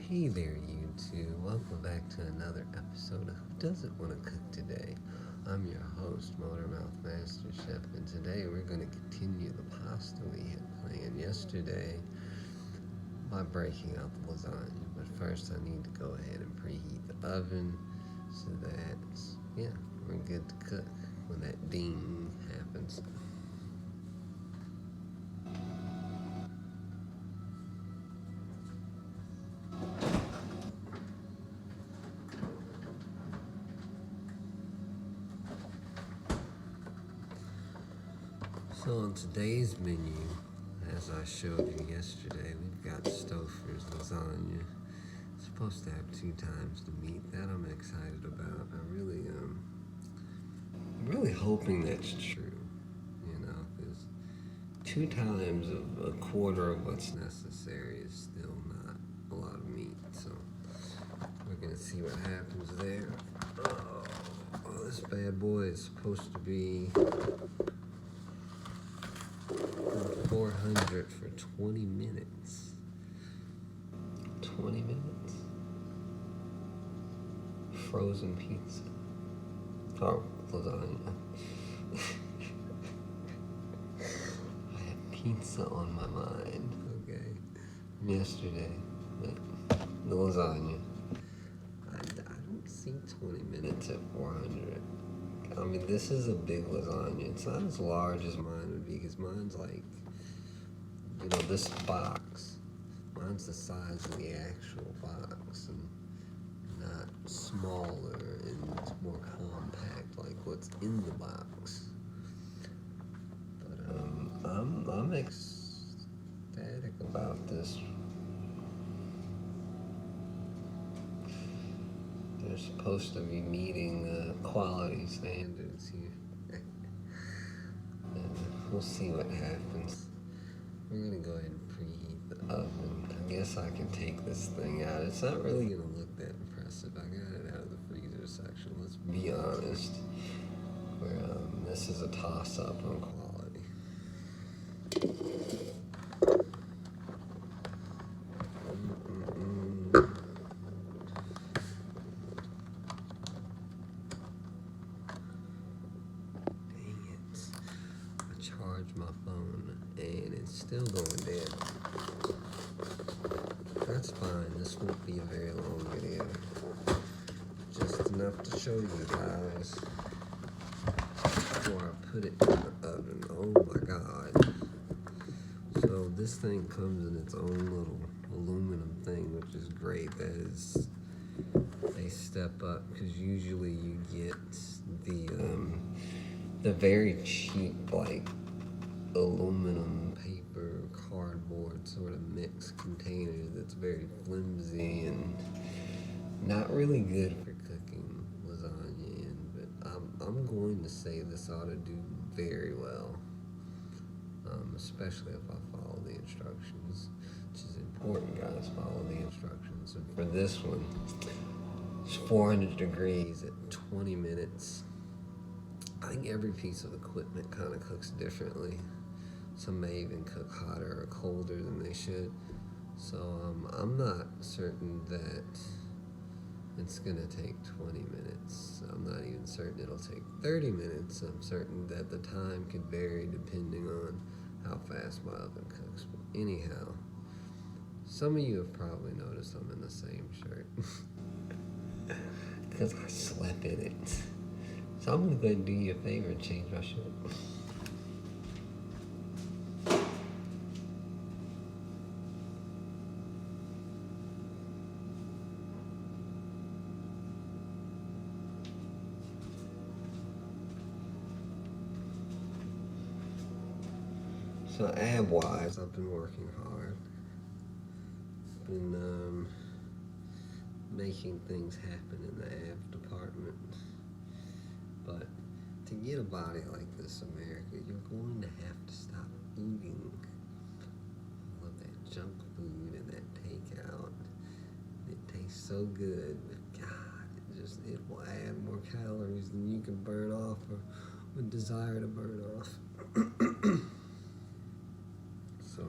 Hey there, YouTube. Welcome back to another episode of Who Doesn't Want to Cook Today? I'm your host, Motormouth Master Chef, and today we're going to continue the pasta we had planned yesterday by breaking out the lasagna. But first, I need to go ahead and preheat the oven so that, we're good to cook when that ding happens. So on today's menu, as I showed you yesterday, we've got Stouffers Lasagna. It's supposed to have 2 times the meat. That I'm excited about. I'm really hoping that's true, because 2 times of a quarter of what's necessary is still not a lot of meat. So we're gonna see what happens there. Oh, this bad boy is supposed to be 400 for 20 minutes. 20 minutes? Frozen pizza. Oh, lasagna. I had pizza on my mind. Okay. From yesterday. But the lasagna. I don't see 20 minutes at 400. I mean, this is a big lasagna. It's not as large as mine would be, because mine's like, this box. Mine's the size of the actual box, and not smaller, and it's more compact, like what's in the box. But I'm ecstatic about this. They're supposed to be meeting quality standards here. And we'll see what happens. We're gonna go ahead and preheat the oven. I guess I can take this thing out. It's not really gonna look that impressive. I got it out of the freezer section. Let's be honest. This is a toss-up on quality. Charge my phone and it's still going dead. That's fine, this won't be a very long video. Just enough to show you guys before I put it in the oven. Oh my god. So this thing comes in its own little aluminum thing, which is great. That is a step up, because usually you get the very cheap, like, aluminum, paper, cardboard sort of mixed container that's very flimsy and not really good for cooking lasagna in. But I'm going to say this ought to do very well, especially if I follow the instructions, which is important, guys. Follow the instructions. And for this one, it's 400 degrees at 20 minutes. I think every piece of equipment kind of cooks differently. Some may even cook hotter or colder than they should. So I'm not certain that it's gonna take 20 minutes. I'm not even certain it'll take 30 minutes. I'm certain that the time could vary depending on how fast my oven cooks. But anyhow, some of you have probably noticed I'm in the same shirt. Because I slept in it. So I'm gonna go ahead and do you a favor and change my shirt. So ab-wise, I've been working hard. Been making things happen in the ab department. But to get a body like this, America, you're going to have to stop eating all of that junk food and that takeout. It tastes so good, but God, it will add more calories than you can burn off or would desire to burn off. So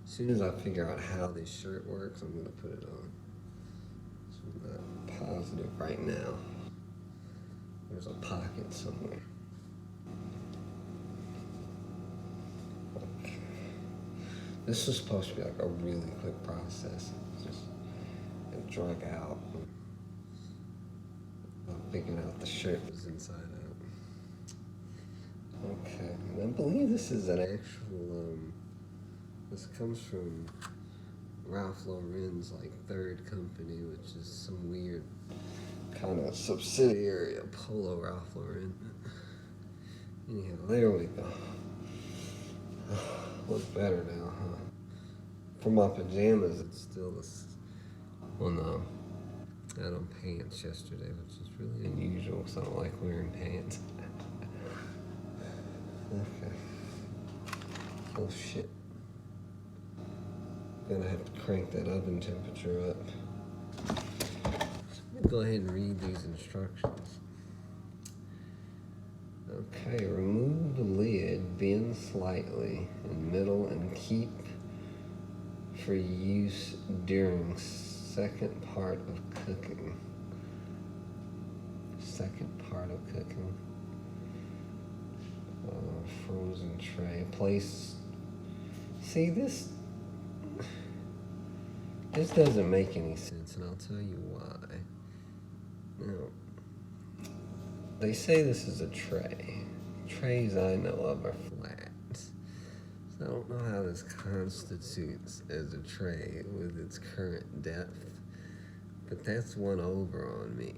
as soon as I figure out how this shirt works, I'm gonna put it on. Not positive right now. There's a pocket somewhere. Okay. This is supposed to be like a really quick process. It's just drag out. I'm figuring out the shirt was inside out. Okay, I believe this is an actual, this comes from Ralph Lauren's like third company, which is some weird kind of subsidiary of Polo Ralph Lauren. Anyhow, there we go. Look better now, huh? For my pajamas, it's still this. Well, no. I had on pants yesterday, which is really unusual because I don't like wearing pants. Okay. Oh shit. Gonna have to crank that oven temperature up. So let me go ahead and read these instructions. Okay, remove the lid, bend slightly in middle and keep for use during second part of cooking. Second part of cooking. Frozen tray. Place. See, this doesn't make any sense, and I'll tell you why. Now, they say this is a tray. Trays I know of are flat. So I don't know how this constitutes as a tray with its current depth, but that's one over on me.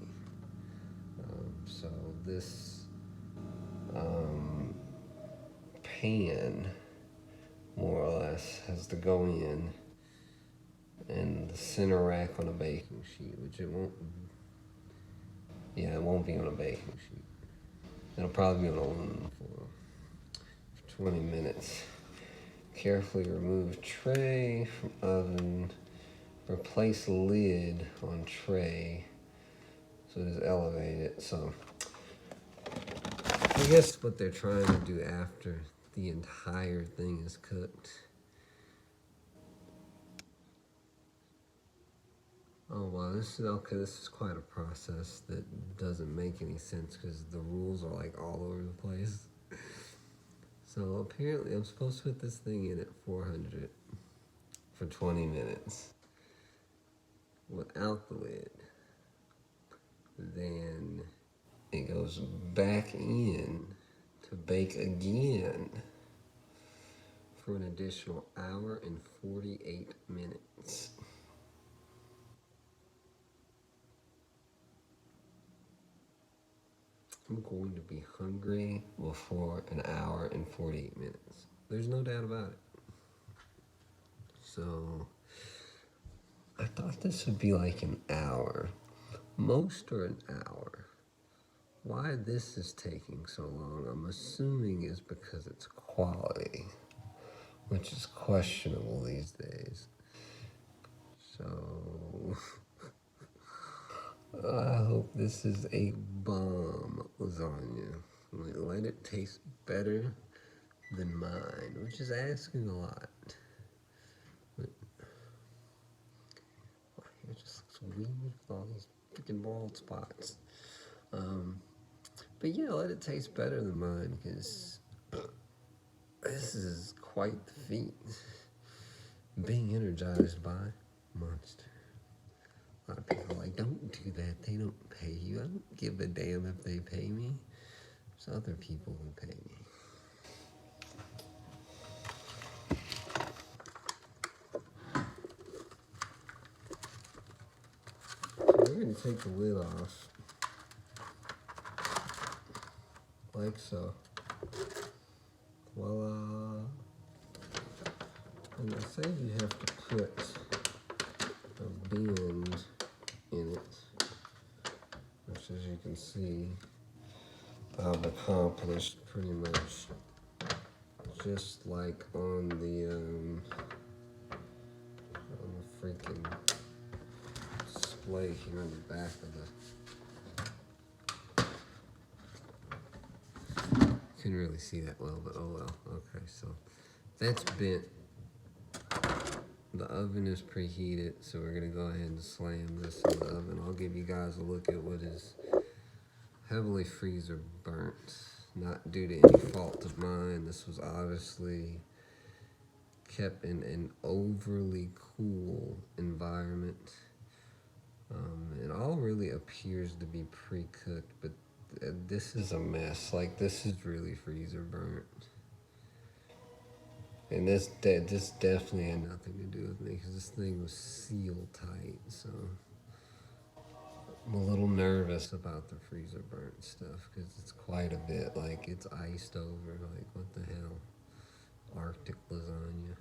So this pan, more or less, has to go in the center rack on a baking sheet, which it won't. Yeah, it won't be on a baking sheet. It'll probably be on aluminum foil for 20 minutes. Carefully remove tray from oven. Replace lid on tray so it is elevated. So I guess what they're trying to do after the entire thing is cooked. Oh wow, this is quite a process that doesn't make any sense because the rules are like all over the place. So apparently I'm supposed to put this thing in at 400 for 20 minutes without the lid. Then it goes back in to bake again for an additional hour and 48 minutes. I'm going to be hungry before an hour and 48 minutes. There's no doubt about it. So I thought this would be like an hour. Most are an hour. Why this is taking so long, I'm assuming is because it's quality, which is questionable these days. So I hope this is a bomb lasagna. Let it taste better than mine, which is asking a lot. But it just looks weird with all these freaking bald spots. But yeah, let it taste better than mine because this is quite the feat. Being energized by Monster. A lot of people are like, don't do that. They don't pay you. I don't give a damn if they pay me. There's other people who pay me. So we're going to take the lid off. Like so. Voila. And they say you have to put a bend in it, which as you can see, I've accomplished pretty much just like on the freaking display here on the back of the. Couldn't really see that well, but oh well. Okay, so that's bent the oven is preheated, so we're gonna go ahead and slam this in the oven. I'll give you guys a look at what is heavily freezer burnt, not due to any fault of mine. This was obviously kept in an overly cool environment. It all really appears to be pre-cooked, but this is a mess. Like, this is really freezer burnt. And this definitely had nothing to do with me, because this thing was sealed tight, so I'm a little nervous about the freezer burnt stuff, because it's quite a bit. Like, it's iced over. Like, what the hell? Arctic lasagna.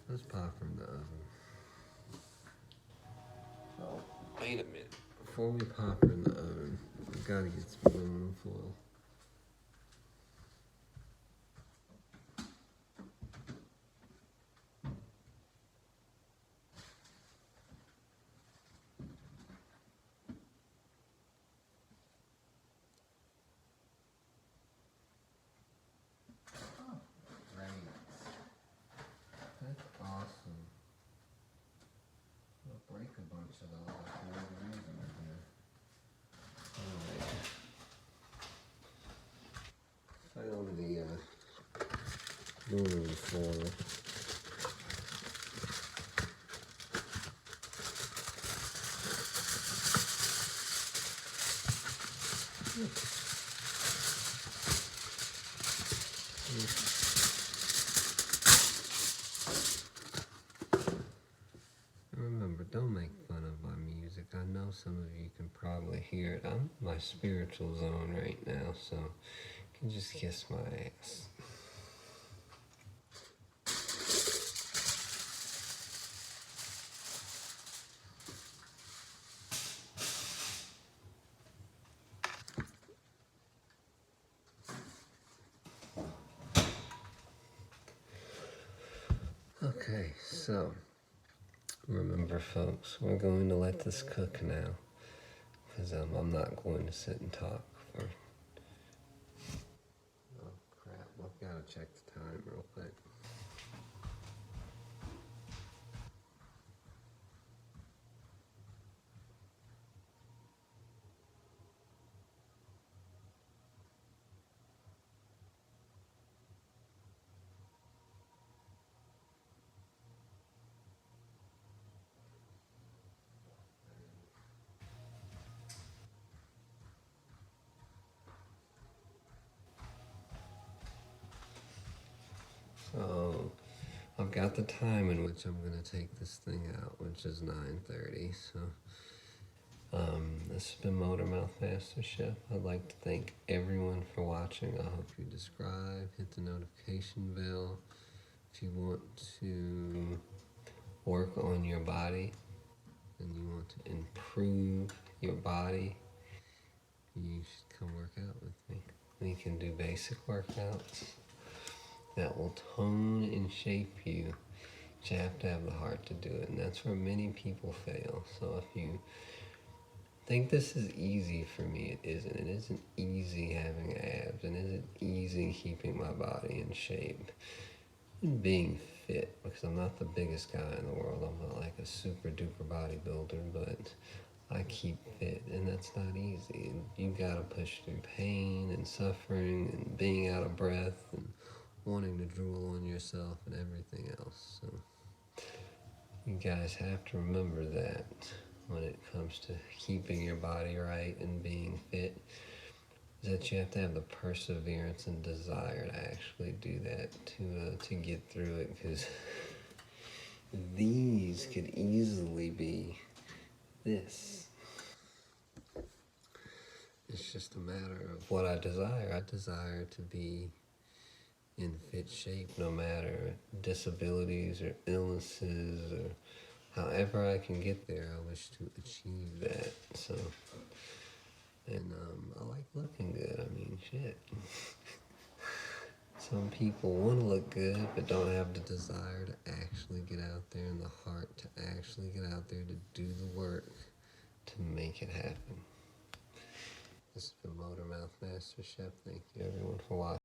Let's pop her in the oven. Oh, wait a minute. Before we pop her in the oven, we've got to get some aluminum foil. That's awesome. I'll break a bunch of those for no reason here. Alright. Found the aluminum foil. Remember, don't make fun of my music. I know some of you can probably hear it. I'm in my spiritual zone right now, so you can just kiss my ass. Okay, so remember, folks, we're going to let this cook now, because I'm not going to sit and talk for... Oh, crap. I've got to check the time real quick. So, I've got the time in which I'm going to take this thing out, which is 9:30, so... this has been Motormouth Master Chef. I'd like to thank everyone for watching. I hope you subscribe, hit the notification bell. If you want to work on your body and you want to improve your body, you should come work out with me. We can do basic workouts that will tone and shape you. But you have to have the heart to do it, and that's where many people fail. So if you think this is easy for me, it isn't. It isn't easy having abs, and it isn't easy keeping my body in shape and being fit, because I'm not the biggest guy in the world. I'm not like a super duper bodybuilder, but I keep fit, and that's not easy. You gotta push through pain and suffering and being out of breath and wanting to drool on yourself and everything else. So you guys have to remember that when it comes to keeping your body right and being fit, is that you have to have the perseverance and desire to actually do that, to get through it, because these could easily be this. It's just a matter of what I desire. I desire to be in fit shape, no matter disabilities or illnesses or however I can get there. I wish to achieve that. So, and I like looking good. I mean, shit. Some people want to look good, but don't have the desire to actually get out there and the heart to actually get out there to do the work to make it happen. This has been Motormouth Master Chef. Thank you everyone for watching.